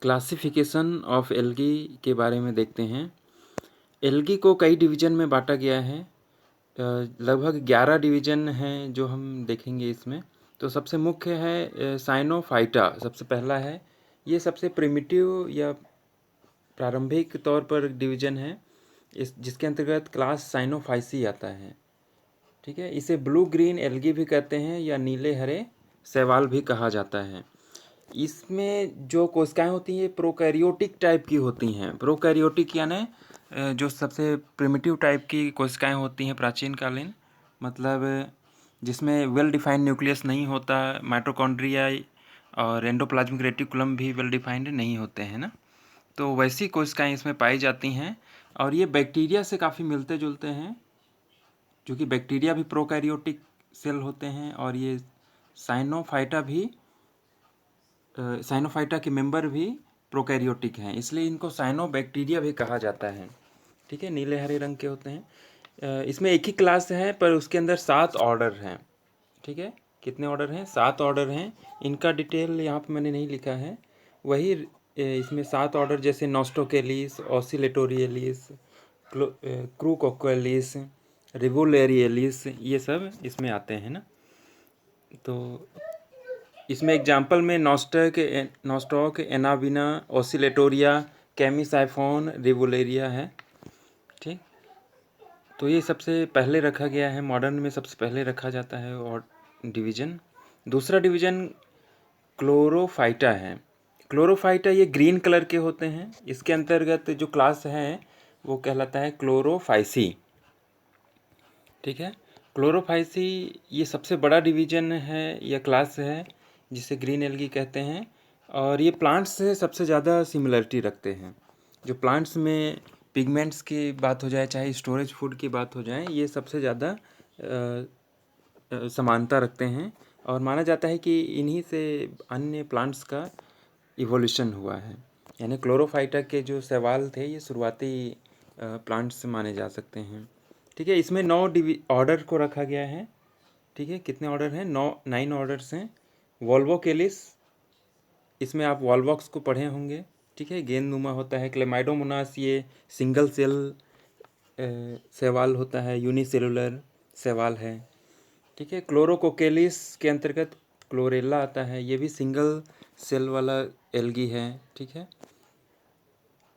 Classification of algae के बारे में देखते हैं। एल्गी को कई डिवीज़न में बांटा गया है। लगभग 11 डिवीज़न हैं जो हम देखेंगे इसमें। तो सबसे मुख्य है साइनोफाइटा, सबसे पहला है। ये सबसे प्रिमिटिव या प्रारंभिक तौर पर डिवीज़न है, जिसके अंतर्गत क्लास साइनोफाइसी आता है। ठीक है, इसे ब्लू ग्रीन एल्गी भी कहते हैं या नीले हरे शैवाल भी कहा जाता है। इसमें जो कोशिकाएं होती हैं प्रोकैरियोटिक टाइप की होती हैं। प्रोकैरियोटिक यानी जो सबसे प्रिमिटिव टाइप की कोशिकाएं होती हैं प्राचीन कालीन, मतलब जिसमें वेल डिफाइंड न्यूक्लियस नहीं होता, माइटोकॉन्ड्रिया और एंडोप्लाज्मिक रेटिकुलम भी वेल डिफाइंड नहीं होते हैं ना। तो वैसी कोशिकाएं इसमें पाई जाती हैं और ये बैक्टीरिया से काफ़ी मिलते जुलते हैं, क्योंकि बैक्टीरिया भी प्रोकैरियोटिक सेल होते हैं और ये साइनोफाइटा के मेंबर भी प्रोकैरियोटिक हैं, इसलिए इनको साइनोबैक्टीरिया भी कहा जाता है। ठीक है, नीले हरे रंग के होते हैं। इसमें एक ही क्लास है पर उसके अंदर 7 ऑर्डर हैं। ठीक है, कितने ऑर्डर हैं? 7 ऑर्डर हैं। इनका डिटेल यहाँ पे मैंने नहीं लिखा है। वही इसमें 7 ऑर्डर जैसे नॉस्टोकेलिस, ऑसिलेटोरियलिस, क्रूकोक्वेलिस, रिवोलेरियलिस, ये सब इसमें आते हैं ना। तो इसमें एग्जाम्पल में नॉस्टॉक, एनाविना, ऑसिलेटोरिया, कैमिसाइफोन, रिवोलेरिया है। ठीक, तो ये सबसे पहले रखा गया है, मॉडर्न में सबसे पहले रखा जाता है। और डिवीज़न, दूसरा डिवीज़न क्लोरोफाइटा है। क्लोरोफाइटा ये ग्रीन कलर के होते हैं। इसके अंतर्गत जो क्लास है वो कहलाता है क्लोरोफाइसी। ठीक है, क्लोरोफाइसी ये सबसे बड़ा डिवीज़न है या क्लास है, जिसे ग्रीन एल्गी कहते हैं। और ये प्लांट्स से सबसे ज़्यादा सिमिलरिटी रखते हैं। जो प्लांट्स में पिगमेंट्स की बात हो जाए, चाहे स्टोरेज फूड की बात हो जाए, ये सबसे ज़्यादा समानता रखते हैं और माना जाता है कि इन्हीं से अन्य प्लांट्स का इवोल्यूशन हुआ है। यानी क्लोरोफाइटा के जो शैवाल थे ये शुरुआती प्लांट्स माने जा सकते हैं। ठीक है, इसमें 9 ऑर्डर को रखा गया है। ठीक है, कितने ऑर्डर हैं? 9 ऑर्डर्स हैं। वॉल्वोकेलिस, इसमें आप वॉल्वॉक्स को पढ़े होंगे। ठीक है, गेंदनुमा होता है। क्लेमाइडोमोनास ये सिंगल सेल शैवाल होता है, यूनिसेलुलर शैवाल है। ठीक है, क्लोरोकोकेलिस के अंतर्गत क्लोरेला आता है, ये भी सिंगल सेल वाला एल्गी है। ठीक है,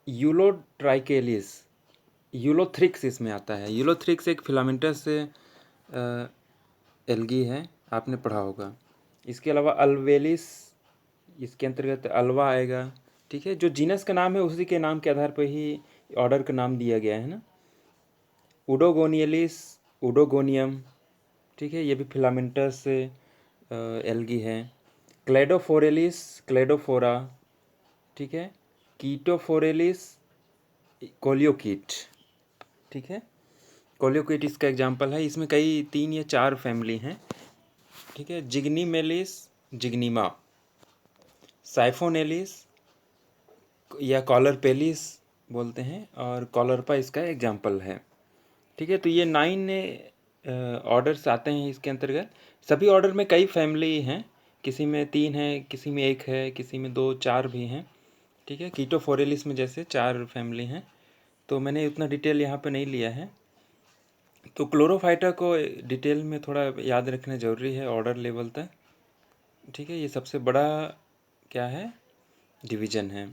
यूलोट्राइकेलिस, यूलोथ्रिक्स इसमें आता है। यूलोथ्रिक्स एक फिलामेंटस एल्गी है, आपने पढ़ा होगा। इसके अलावा अल्वेलिस, इसके अंतर्गत अल्वा आएगा। ठीक है, जो जीनस का नाम है उसी के नाम के आधार पर ही ऑर्डर का नाम दिया गया है ना। उडोगोनियलिस, उडोगोनियम, ठीक है, ये भी फिलामेंटस एल्गी है। क्लेडोफोरेलिस, क्लेडोफोरा, ठीक है। कीटोफोरेलिस, कोलियोकीट, ठीक है। कोलियोकीट इसका एग्जाम्पल है। इसमें कई 3 या 4 फैमिली हैं। ठीक है, जिग्नीमेलिस, जिग्नीमा, साइफोनेलिस या कॉलरपेलिस बोलते हैं, और कॉलरपा इसका एग्जाम्पल है। ठीक है, तो ये 9 ऑर्डर्स आते हैं इसके अंतर्गत। सभी ऑर्डर में कई फैमिली हैं, किसी में 3 है, किसी में 1 है, किसी में 2, 4 भी हैं। ठीक है, कीटोफोरेलिस में जैसे 4 फैमिली हैं, तो मैंने उतना डिटेल यहाँ पे नहीं लिया है। तो क्लोरोफाइटा को डिटेल में थोड़ा याद रखना ज़रूरी है ऑर्डर लेवल तक। ठीक है, ये सबसे बड़ा क्या है, डिवीज़न है।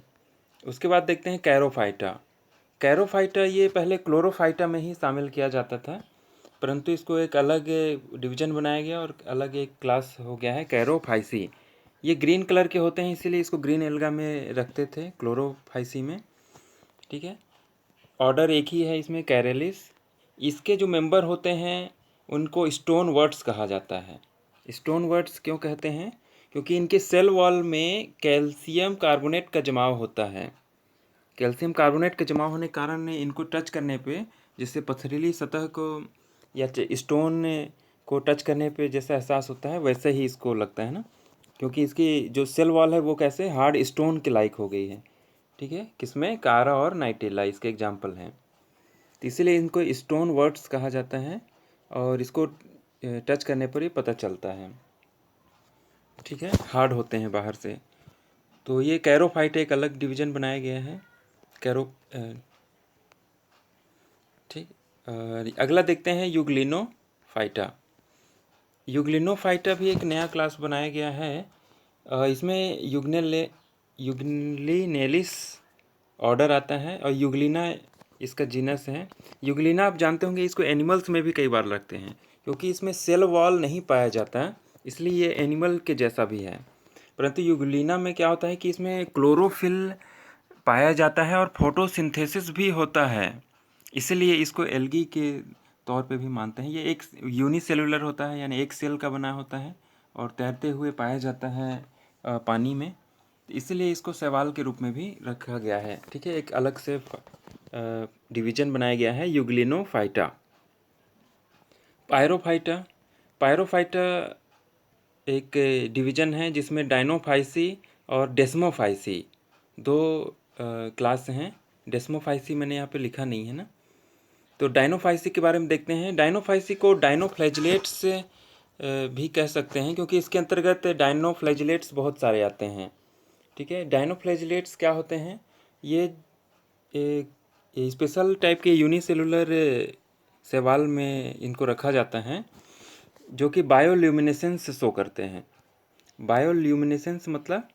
उसके बाद देखते हैं कैरोफाइटा। कैरोफाइटा ये पहले क्लोरोफाइटा में ही शामिल किया जाता था, परंतु इसको एक अलग डिवीज़न बनाया गया और अलग एक क्लास हो गया है कैरोफाइसी। ये ग्रीन कलर के होते हैं, इसीलिए इसको ग्रीन एल्गा में रखते थे, क्लोरोफाइसी में। ठीक है, ऑर्डर एक ही है इसमें, कैरेलिस। इसके जो मेंबर होते हैं उनको स्टोन वर्ड्स कहा जाता है। स्टोन वर्ड्स क्यों कहते हैं? क्योंकि इनके सेल वॉल में कैल्शियम कार्बोनेट का जमाव होता है। कैल्शियम कार्बोनेट के जमा होने के कारण इनको टच करने पे, जैसे पथरीली सतह को या स्टोन को टच करने पे जैसा एहसास होता है, वैसे ही इसको लगता है ना। क्योंकि इसकी जो सेल वॉल है वो कैसे हार्ड स्टोन के लाइक हो गई है। ठीक है, किसमें? कारा और नाइटेला इसके एग्जाम्पल हैं। तो इसीलिए इनको स्टोन वर्ड्स कहा जाता है और इसको टच करने पर ही पता चलता है। ठीक है, हार्ड होते हैं बाहर से। तो ये कैरोफाइट एक अलग डिवीज़न बनाया गया है, कैरो ठीक। और अगला देखते हैं यूग्लिनोफाइटा। यूग्लिनोफाइटा भी एक नया क्लास बनाया गया है। इसमें यूग्लिनेलिस ऑर्डर आता है और यूग्लिना इसका जीनस है। यूग्लिना आप जानते होंगे, इसको एनिमल्स में भी कई बार रखते हैं क्योंकि इसमें सेल वॉल नहीं पाया जाता, इसलिए ये एनिमल के जैसा भी है। परंतु यूग्लिना में क्या होता है कि इसमें क्लोरोफिल पाया जाता है और फोटोसिंथेसिस भी होता है, इसलिए इसको एल्गी के तौर पे भी मानते हैं। ये एक यूनिसेलुलर होता है, यानी एक सेल का बना होता है और तैरते हुए पाया जाता है पानी में, इसलिए इसको शैवाल के रूप में भी रखा गया है। ठीक है, एक अलग से डिवीजन बनाया गया है यूग्लिनोफाइटा। पायरोफाइटा, पायरोफाइटा एक डिवीजन है जिसमें डायनोफाइसी और डेस्मोफाइसी दो क्लास हैं। डेस्मोफाइसी मैंने यहाँ पे लिखा नहीं है ना। तो डायनोफाइसी के बारे में देखते हैं। डायनोफाइसी को डायनोफ्लैजिलेट्स भी कह सकते हैं क्योंकि इसके अंतर्गत डायनोफ्लैजिलेट्स बहुत सारे आते हैं। ठीक है, डायनोफ्लैजिलेट्स क्या होते हैं? ये स्पेशल टाइप के यूनिसेलुलर शैवाल में इनको रखा जाता है जो कि बायोल्यूमिनेसेंस शो करते हैं। बायोल्यूमिनेसेंस मतलब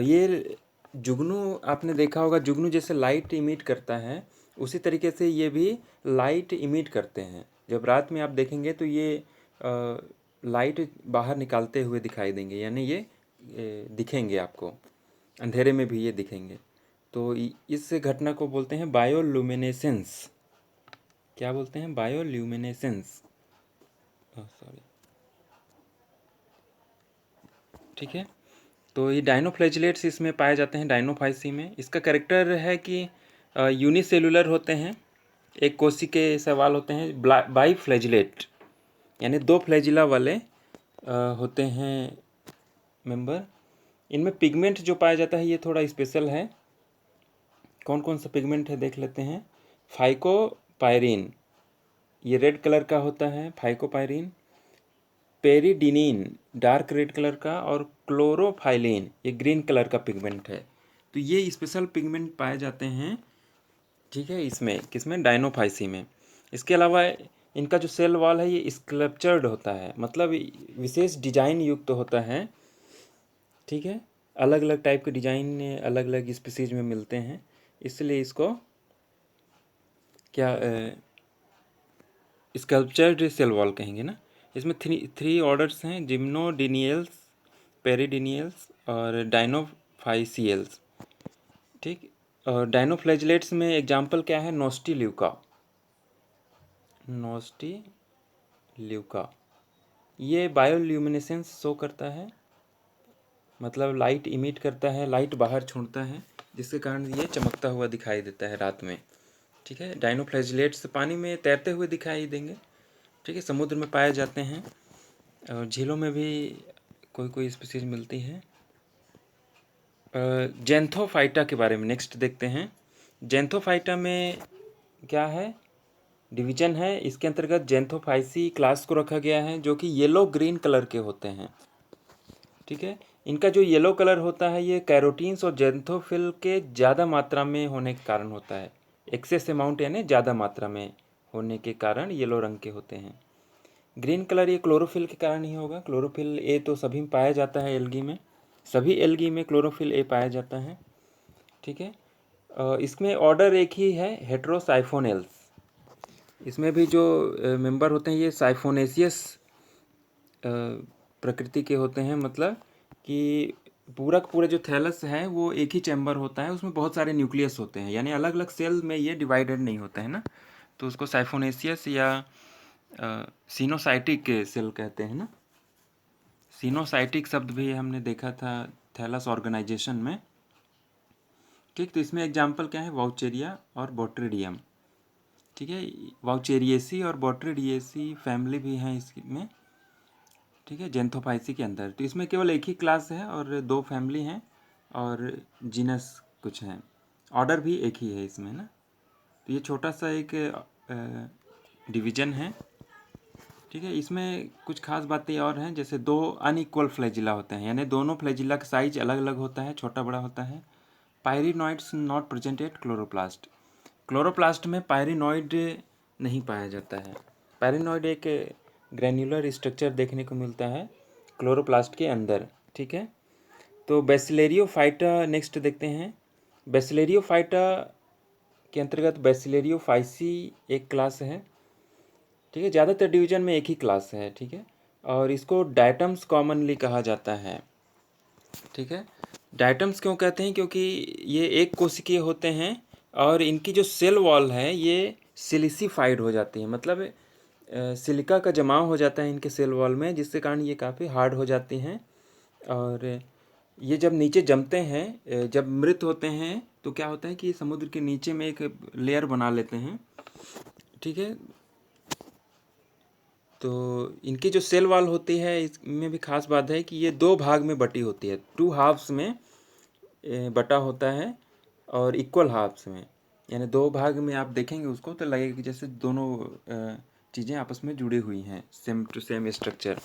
ये जुगनू, आपने देखा होगा जुगनू जैसे लाइट इमिट करता है, उसी तरीके से ये भी लाइट इमिट करते हैं। जब रात में आप देखेंगे तो ये लाइट बाहर निकालते हुए दिखाई देंगे, यानी ये दिखेंगे आपको, अंधेरे में भी ये दिखेंगे। तो इस घटना को बोलते हैं बायोल्यूमिनेसेंस। क्या बोलते हैं? बायोल्यूमिनेसेंस। सॉरी। ठीक है, तो ये डायनोफ्लैजिलेट्स इसमें पाए जाते हैं डायनोफाइसी में। इसका कैरेक्टर है कि यूनिसेलुलर होते हैं, एक कोशी के शैवाल होते हैं, बाई फ्लैजिलेट यानी दो फ्लैजिला वाले होते हैं मेंबर। इनमें पिगमेंट जो पाया जाता है ये थोड़ा स्पेशल है। कौन कौन सा पिगमेंट है देख लेते हैं। फाइकोपायरिन, ये रेड कलर का होता है फाइकोपायरिन। पेरिडिनिन डार्क रेड कलर का, और क्लोरोफाइलिन ये ग्रीन कलर का पिगमेंट है। तो ये स्पेशल पिगमेंट पाए जाते हैं, ठीक है, इसमें किसमें? डायनोफाइसी में। इसके अलावा इनका जो सेल वॉल है ये स्कल्पचर्ड होता है, मतलब विशेष डिजाइन युक्त होता है। ठीक है, अलग अलग टाइप के डिजाइन अलग अलग स्पीसीज में मिलते हैं, इसलिए इसको क्या स्कल्पचर्ड सेल वॉल कहेंगे ना। इसमें थ्री ऑर्डर्स हैं, जिम्नोडिनियल्स, पेरिडिनियल्स और डायनोफाइसियल्स। ठीक, और डायनोफ्लैजिलेट्स में एग्जाम्पल क्या है? नोस्टिल्यूका, नोस्टिल्यूका ये बायोल्यूमिनेसेंस शो करता है, मतलब लाइट इमिट करता है, लाइट बाहर छोड़ता है, जिसके कारण ये चमकता हुआ दिखाई देता है रात में। ठीक है, डायनोफ्लैजिलेट्स पानी में तैरते हुए दिखाई देंगे। ठीक है, समुद्र में पाए जाते हैं और झीलों में भी कोई कोई स्पीसीज मिलती है। जेंथोफाइटा के बारे में नेक्स्ट देखते हैं। जेंथोफाइटा में क्या है? डिवीजन है, इसके अंतर्गत जेंथोफाइसी क्लास को रखा गया है जो कि येलो ग्रीन कलर के होते हैं। ठीक है, इनका जो येलो कलर होता है ये कैरोटीन्स और जेंथोफिल के ज़्यादा मात्रा में होने के कारण होता है। एक्सेस अमाउंट यानी ज़्यादा मात्रा में होने के कारण येलो रंग के होते हैं। ग्रीन कलर ये क्लोरोफिल के कारण ही होगा। क्लोरोफिल ए तो सभी में पाया जाता है, एल्गी में, सभी एल्गी में क्लोरोफिल ए पाया जाता है। ठीक है, इसमें ऑर्डर एक ही है, हेट्रोसाइफोनेल्स। इसमें भी जो मेंबर होते हैं ये साइफोनेसियस प्रकृति के होते हैं, मतलब कि पूरा का पूरा जो थैलस है वो एक ही चैम्बर होता है, उसमें बहुत सारे न्यूक्लियस होते हैं, यानी अलग अलग सेल में ये डिवाइडेड नहीं होता है ना, तो उसको साइफोनेसियस या सिनोसाइटिक सेल कहते हैं ना। सिनोसाइटिक शब्द भी हमने देखा था थैलस ऑर्गेनाइजेशन में। ठीक, तो इसमें एग्जाम्पल क्या है? वाउचेरिया और बोट्रिडियम। ठीक है, वाउचेरिएसी और बोट्रिडिएसी फैमिली भी हैं इसमें। ठीक है, जेंथोफाइसी के अंदर। तो इसमें केवल एक ही क्लास है और दो फैमिली हैं और जीनस कुछ हैं, ऑर्डर भी एक ही है इसमें ना। तो ये छोटा सा एक डिवीजन है। ठीक है, इसमें कुछ खास बातें और हैं, जैसे दो अनइक्वल फ्लैजिला होते हैं, यानी दोनों फ्लैजिला का साइज अलग अलग होता है, छोटा बड़ा होता है। पायरिनॉइड्स not present at chloroplast. Chloroplast में पायरिनॉइड नहीं पाया जाता है। पायरिनॉइड एक ग्रैन्युलर स्ट्रक्चर देखने को मिलता है क्लोरोप्लास्ट के अंदर। ठीक है, तो बैसिलेरियोफाइटा नेक्स्ट देखते हैं। बैसिलेरियोफाइटा के अंतर्गत बैसिलेरियोफाइसी एक क्लास है। ठीक है, ज़्यादातर डिवीजन में एक ही क्लास है। ठीक है, और इसको डायटम्स कॉमनली कहा जाता है। ठीक है, डायटम्स क्यों कहते हैं, क्योंकि ये एक कोशिकीय होते हैं और इनकी जो सेल वॉल है ये सिलिसिफाइड हो जाती है, मतलब सिलिका का जमाव हो जाता है इनके सेल वॉल में, जिसके कारण ये काफ़ी हार्ड हो जाती हैं। और ये जब नीचे जमते हैं, जब मृत होते हैं, तो क्या होता है कि समुद्र के नीचे में एक लेयर बना लेते हैं। ठीक है, तो इनकी जो सेल वॉल होती है इसमें भी खास बात है कि ये दो भाग में बटी होती है, टू हाफ्स में बटा होता है और इक्वल हाफ्स में, यानी दो भाग में आप देखेंगे उसको तो लगेगा कि जैसे दोनों चीज़ें आपस में जुड़ी हुई हैं, सेम टू सेम स्ट्रक्चर।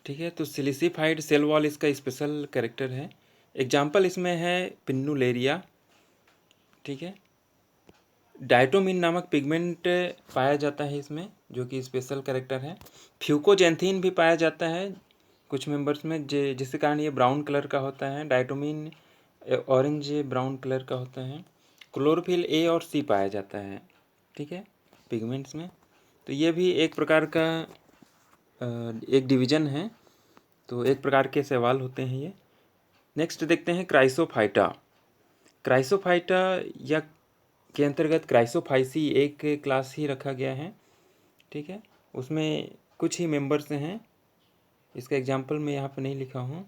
ठीक है, तो सिलिसिफाइड सेल वॉल इसका स्पेशल कैरेक्टर है। एग्जाम्पल इसमें है पिन्नुलेरिया। ठीक है, डायटोमिन नामक पिगमेंट पाया जाता है इसमें, जो कि स्पेशल कैरेक्टर है। फ्यूकोजेंथीन भी पाया जाता है कुछ मेंबर्स में, जिसके कारण ये ब्राउन कलर का होता है। डायटोमिन ऑरेंज ब्राउन कलर का होता है। क्लोरोफिल ए और सी पाया जाता है। ठीक है, पिगमेंट्स में, तो ये भी एक प्रकार का एक डिवीजन है, तो एक प्रकार के सवाल होते हैं ये। नेक्स्ट देखते हैं क्राइसोफाइटा। क्राइसोफाइटा या के अंतर्गत क्राइसोफाइसी एक क्लास ही रखा गया है। ठीक है, उसमें कुछ ही मेंबर्स हैं, इसका एग्जांपल मैं यहाँ पे नहीं लिखा हूँ।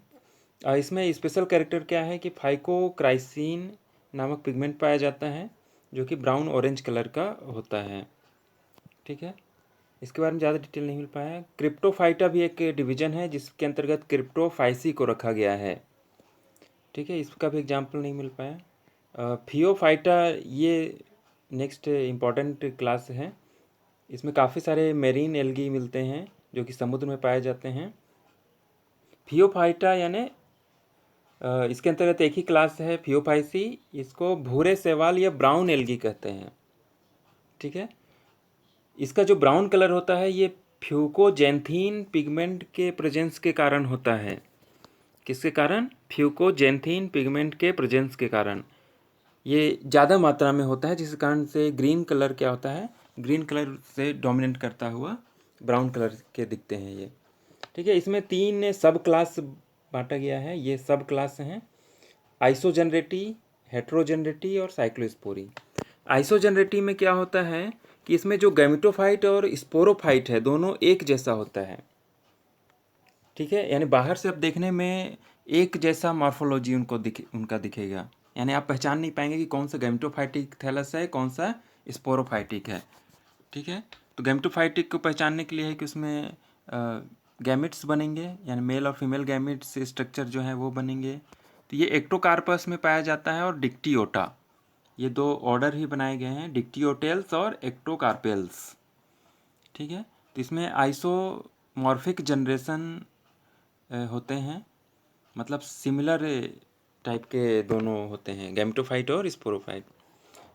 इसमें स्पेशल कैरेक्टर क्या है कि फाइकोक्राइसिन नामक पिगमेंट पाया जाता है, जो कि ब्राउन ऑरेंज कलर का होता है। ठीक है, इसके बारे में ज़्यादा डिटेल नहीं मिल पाया। क्रिप्टोफाइटा भी एक डिवीजन है जिसके अंतर्गत क्रिप्टोफाइसी को रखा गया है। ठीक है, इसका भी एग्जांपल नहीं मिल पाया। फियोफाइटा ये नेक्स्ट इम्पॉर्टेंट क्लास है। इसमें काफ़ी सारे मेरीन एल्गी मिलते हैं जो कि समुद्र में पाए जाते हैं। फियोफाइटा यानी इसके अंतर्गत एक ही क्लास है फियोफाइसी, इसको भूरे शैवाल या ब्राउन एल्गी कहते हैं। ठीक है, इसका जो ब्राउन कलर होता है ये फ्यूकोजेंथीन पिगमेंट के प्रेजेंस के कारण होता है। किसके कारण? फ्यूकोजेंथीन पिगमेंट के प्रेजेंस के कारण ये ज़्यादा मात्रा में होता है, जिस कारण से ग्रीन कलर क्या होता है, ग्रीन कलर से डोमिनेट करता हुआ ब्राउन कलर के दिखते हैं ये। ठीक है, इसमें 3 सब क्लास बांटा गया है। ये सब क्लास हैं आइसोजेनरेटी, हेट्रोजेनरेटी और साइक्लोस्पोरी। आइसोजेनरेटी में क्या होता है कि इसमें जो गैमेटोफाइट और स्पोरोफाइट है दोनों एक जैसा होता है। ठीक है, यानी बाहर से अब देखने में एक जैसा मॉर्फोलॉजी उनका दिखेगा, यानी आप पहचान नहीं पाएंगे कि कौन सा गैमेटोफाइटिक थैलस है, कौन सा स्पोरोफाइटिक है। ठीक है, तो गैमेटोफाइटिक को पहचानने के लिए है कि उसमें गैमेट्स बनेंगे, यानी मेल और फीमेल गैमेट्स स्ट्रक्चर जो है वो बनेंगे। तो ये एक्टोकार्पस में पाया जाता है और डिक्टियोटा, ये दो ऑर्डर ही बनाए गए हैं, डिक्टियोटेल्स और एक्टोकार्पेल्स। ठीक है, तो इसमें आइसोमॉर्फिक जनरेशन होते हैं, मतलब सिमिलर टाइप के दोनों होते हैं, गैमेटोफाइट और स्पोरोफाइट।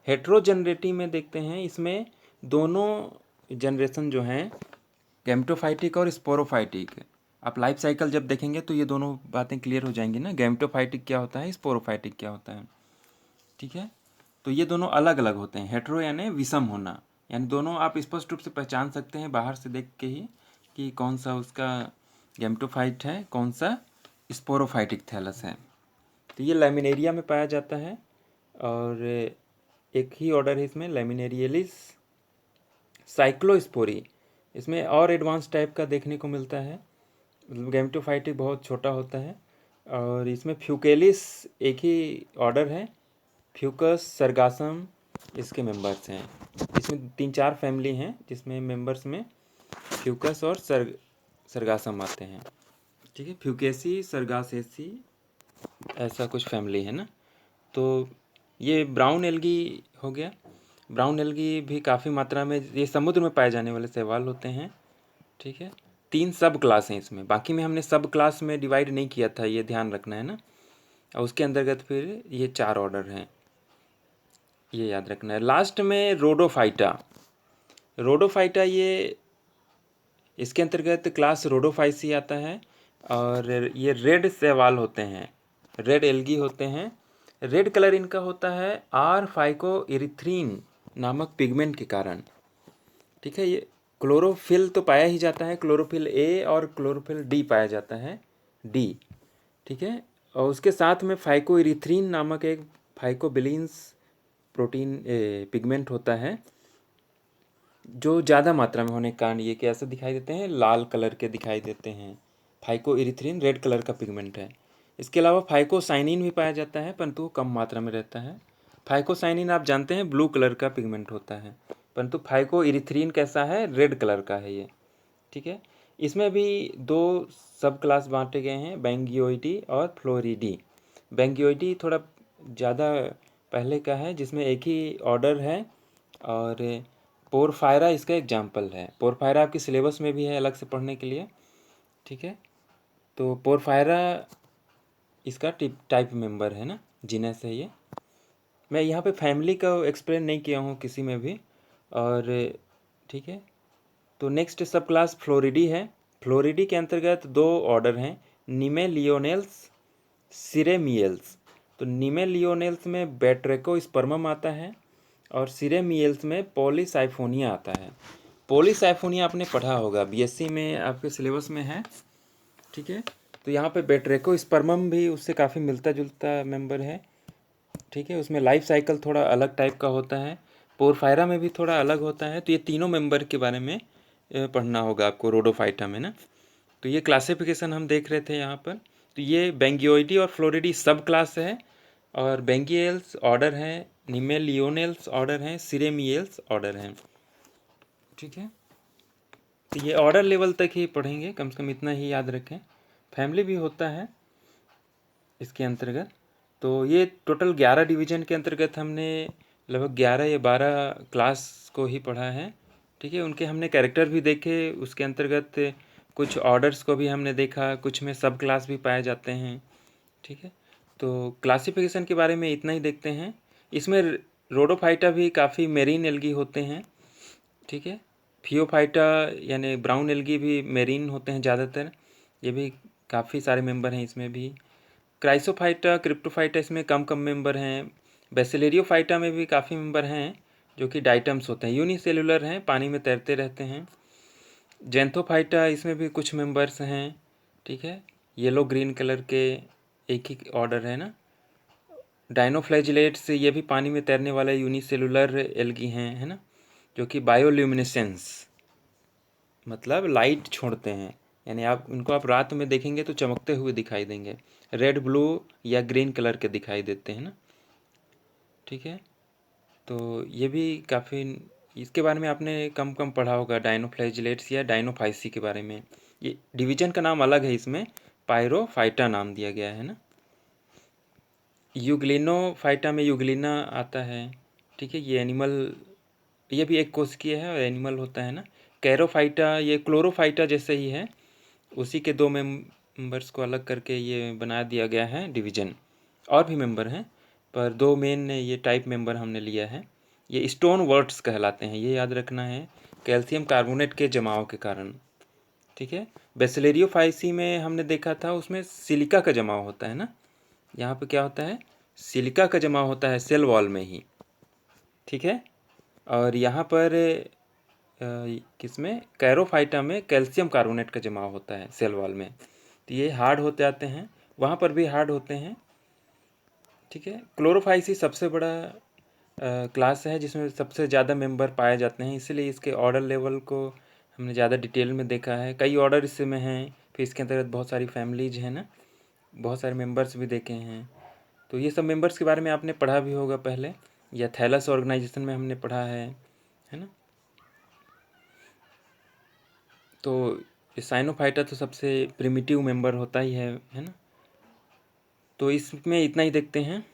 हेट्रोजेनरेटी में देखते हैं, इसमें दोनों जनरेशन जो हैं गैमेटोफाइटिक और स्पोरोफाइटिक, आप लाइफ साइकिल जब देखेंगे तो ये दोनों बातें क्लियर हो जाएंगी ना, गैमेटोफाइटिक क्या होता है, स्पोरोफाइटिक क्या होता है। ठीक है, तो ये दोनों अलग अलग होते हैं। हेट्रो यानी विषम होना, यानी दोनों आप स्पष्ट रूप से पहचान सकते हैं बाहर से देख के ही कि कौन सा उसका गैमेटोफाइट है, कौन सा स्पोरोफाइटिक थैलस है। तो ये लैमिनेरिया में पाया जाता है और एक ही ऑर्डर है इसमें, लैमिनेरियलिस। साइक्लोस्पोरी, इसमें और एडवांस टाइप का देखने को मिलता है, मतलब गैमेटोफाइटिक बहुत छोटा होता है। और इसमें फ्यूकेलिस एक ही ऑर्डर है, फ्यूकस सरगासम इसके मेंबर्स हैं। इसमें 3-4 फैमिली हैं जिसमें मेंबर्स में फ्यूकस और सरगासम आते हैं। ठीक है, फ्यूकेसी, सरगासेसी, ऐसा कुछ फैमिली है ना। तो ये ब्राउन एल्गी हो गया। ब्राउन एल्गी भी काफ़ी मात्रा में, ये समुद्र में पाए जाने वाले शैवाल होते हैं। ठीक है, 3 सब क्लास हैं इसमें, बाकी में हमने सब क्लास में डिवाइड नहीं किया था, ये ध्यान रखना है ना। और उसके अंतर्गत फिर ये 4 ऑर्डर हैं, ये याद रखना है। लास्ट में रोडोफाइटा, रोडोफाइटा ये इसके अंतर्गत क्लास रोडोफाइसी आता है। और ये रेड शैवाल होते हैं, रेड एल्गी होते हैं। रेड कलर इनका होता है आर फाइको इरिथ्रीन नामक पिगमेंट के कारण। ठीक है, ये क्लोरोफिल तो पाया ही जाता है, क्लोरोफिल ए और क्लोरोफिल डी पाया जाता है, डी। ठीक है, और उसके साथ में फाइको इरिथ्रीन नामक एक फाइकोबिलिन्स प्रोटीन पिगमेंट होता है, जो ज़्यादा मात्रा में होने के कारण ये कैसे दिखाई देते हैं, लाल कलर के दिखाई देते हैं। फाइको इरिथ्रीन रेड कलर का पिगमेंट है। इसके अलावा फाइकोसाइनिन भी पाया जाता है, परंतु वो कम मात्रा में रहता है। फाइकोसाइनिन आप जानते हैं ब्लू कलर का पिगमेंट होता है, परंतु फाइको इरिथ्रीन कैसा है, रेड कलर का है ये। ठीक है, इसमें भी 2 सब क्लास बांटे गए हैं, बेंगियोइडी और फ्लोरिडी। बेंगियोइडी थोड़ा ज़्यादा पहले का है, जिसमें एक ही ऑर्डर है। और पोरफायरा इसका एग्जाम्पल है। पोरफायरा आपकी सिलेबस में भी है अलग से पढ़ने के लिए। ठीक है, तो पोरफायरा इसका टाइप मेंबर है ना, जीनस है ये। मैं यहाँ पे फैमिली का एक्सप्लेन नहीं किया हूँ किसी में भी। और ठीक है, तो नेक्स्ट सब क्लास फ्लोरिडी है। फ्लोरिडी के अंतर्गत 2 ऑर्डर हैं, निमेलियोनेल्स, सिरेमियल्स। तो निमेलियोनेल्स में बैट्रेकोस्पर्मम आता है और सिरेमियल्स में पॉलीसाइफोनिया आता है। पॉलीसाइफोनिया आपने पढ़ा होगा, बीएससी में आपके सिलेबस में है। ठीक है, तो यहाँ पे बैट्रेकोस्पर्मम भी उससे काफ़ी मिलता जुलता मेंबर है। ठीक है, उसमें लाइफ साइकिल थोड़ा अलग टाइप का होता है, पोरफायरा में भी थोड़ा अलग होता है। तो ये तीनों मेंबर के बारे में पढ़ना होगा आपको रोडोफाइटा में ना। तो ये क्लासिफिकेशन हम देख रहे थे यहाँ पर। तो ये बेंगियोइडी और फ्लोरिडी सब क्लास है, और बेंगियल्स ऑर्डर हैं, निमेलियोनेल्स ऑर्डर हैं, सिरेमियल्स ऑर्डर हैं। ठीक है, तो ये ऑर्डर लेवल तक ही पढ़ेंगे, कम से कम इतना ही याद रखें। फैमिली भी होता है इसके अंतर्गत। तो ये टोटल 11 डिवीज़न के अंतर्गत हमने लगभग 11 या 12 क्लास को ही पढ़ा है। ठीक है, उनके हमने कैरेक्टर भी देखे, उसके अंतर्गत कुछ ऑर्डर्स को भी हमने देखा, कुछ में सब क्लास भी पाए जाते हैं। ठीक है, तो क्लासिफिकेशन के बारे में इतना ही देखते हैं। इसमें रोडोफाइटा भी काफ़ी मेरीन एल्गी होते हैं। ठीक है, फियोफाइटा यानी ब्राउन एल्गी भी मेरीन होते हैं ज़्यादातर, ये भी काफ़ी सारे मेंबर हैं इसमें भी। क्राइसोफाइटा, क्रिप्टोफाइटा इसमें कम कम मेंबर हैं। बेसिलेरियोफाइटा में भी काफ़ी मेंबर हैं, जो कि डाइटम्स होते हैं, यूनिसेलुलर हैं, पानी में तैरते रहते हैं। जेंथोफाइटा इसमें भी कुछ मेंबर्स हैं। ठीक है, येलो ग्रीन कलर के एक ही ऑर्डर है ना। डाइनोफ्लैजिलेट्स ये भी पानी में तैरने वाले यूनिसेलुलर एल्गी हैं, है ना, जो कि बायोल्यूमिनेसेंस मतलब लाइट छोड़ते हैं, यानी आप रात में देखेंगे तो चमकते हुए दिखाई देंगे, रेड ब्लू या ग्रीन कलर के दिखाई देते हैं ना। ठीक है, तो ये भी काफ़ी, इसके बारे में आपने कम कम पढ़ा होगा, डाइनोफ्लैजिलेट्स या डाइनोफाइसी के बारे में। ये डिवीजन का नाम अलग है, इसमें पायरोफाइटा नाम दिया गया है ना। यूग्लिनोफाइटा में यूग्लिना आता है। ठीक है, ये एनिमल, ये भी एक कोशिकीय है और एनिमल होता है ना। कैरोफाइटा ये क्लोरोफाइटा जैसे ही है, उसी के 2 मेंबर्स को अलग करके ये बना दिया गया है डिवीज़न। और भी मेंबर हैं, पर 2 मेन ये टाइप मेंबर हमने लिया है। ये स्टोन वर्ट्स कहलाते हैं, ये याद रखना है, कैल्शियम कार्बोनेट के जमाव के कारण। ठीक है, बेसिलेरियोफाइसी में हमने देखा था, उसमें सिलिका का जमाव होता है ना। यहाँ पे क्या होता है, सिलिका का जमाव होता है सेल वॉल में ही। ठीक है, और यहाँ पर किसमें, कैरोफाइटा में कैल्शियम कार्बोनेट का जमाव होता है सेल वॉल में। तो ये हार्ड होते आते हैं, वहाँ पर भी हार्ड होते हैं। ठीक है, क्लोरोफाइसी सबसे बड़ा क्लास है, जिसमें सबसे ज़्यादा मेंबर पाए जाते हैं, इसलिए इसके ऑर्डर लेवल को हमने ज़्यादा डिटेल में देखा है। कई ऑर्डर इसमें हैं, फिर इसके अंतर्गत बहुत सारी फैमिलीज हैं ना, बहुत सारे मेंबर्स भी देखे हैं। तो ये सब मेंबर्स के बारे में आपने पढ़ा भी होगा पहले, या थैलस ऑर्गेनाइजेशन में हमने पढ़ा है ना। तो साइनोफाइटा तो सबसे प्रिमिटिव मेंबर होता ही है ना। तो इसमें इतना ही देखते हैं।